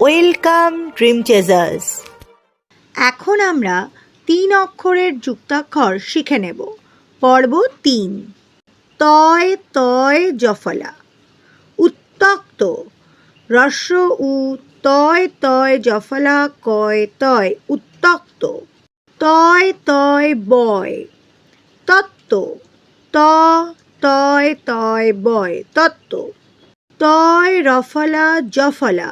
Welcome dream চেজার্স। এখন আমরা 3 অক্ষরের যুক্তাক্ষর শিখে নেব। পর্ব 3। তয় তয় জফলা। উত্তক্ত রস্য উ তয় তয় জফলা কয় তয় উত্তক্ত। তয় তয় বয় তত্ত্ব ত তয় তয় বয় তত্ত্ব। তয় রফলা জফলা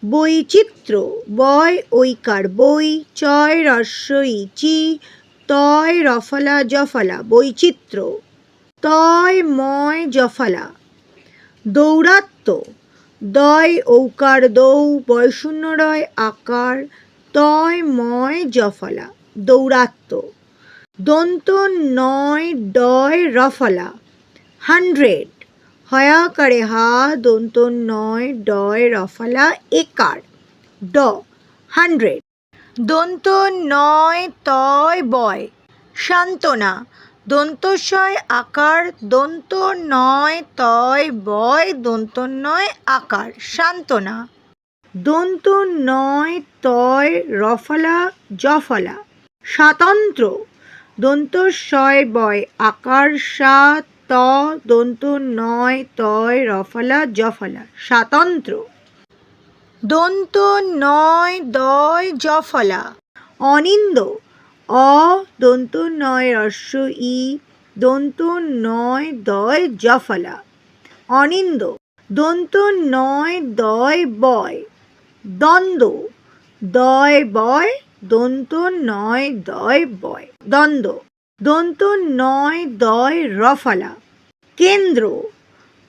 বৈচিত্র্য বয় ঐকার বই চয় রস্য ইচি তয় রফলা জফলা বৈচিত্র্য। তয় ময় জফলা দৌরাত্ম্য দয় ঔকার দৌ বয়শূন্য রয় আকার তয় ময় জফলা দৌরাত্ম্য। দন্ত নয় ডয় রফলা 100 হয়াকারে হা দন্ত নয় ডয় রফলা একার ড 100। দন্ত নয় তয় বয় সান্ত্বনা দন্তস্বয় আকার দন্ত নয় তয় বয় দন্ত নয় আকার সান্ত্বনা। দন্ত নয় তয় রফলা জফলা স্বাতন্ত্র দন্তস্বয় বয় আকার সা ত দন্ত নয় তয় রফলা জফলা স্বাতন্ত্র। দন্ত নয় দয় জফলা অনিন্দ অ দন্ত নয় রস্য ই দন্ত নয় দয় জফলা অনিন্দ। দন্ত নয় দয় বয় দ্বন্দ্ব দয় বয় দন্ত নয় দয় বয় দ্বন্দ্ব। দন্ত নয় দয় রফলা কেন্দ্র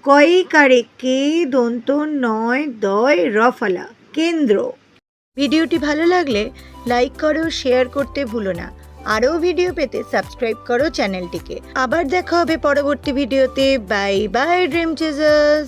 কয়িকারে কে দন্ত নয় দয় রফলা কেন্দ্র। ভিডিওটি ভালো লাগলে লাইক করো, শেয়ার করতে ভুলো না। আরও ভিডিও পেতে সাবস্ক্রাইব করো চ্যানেলটিকে। আবার দেখা হবে পরবর্তী ভিডিওতে। Bye bye Dream চেজার্স।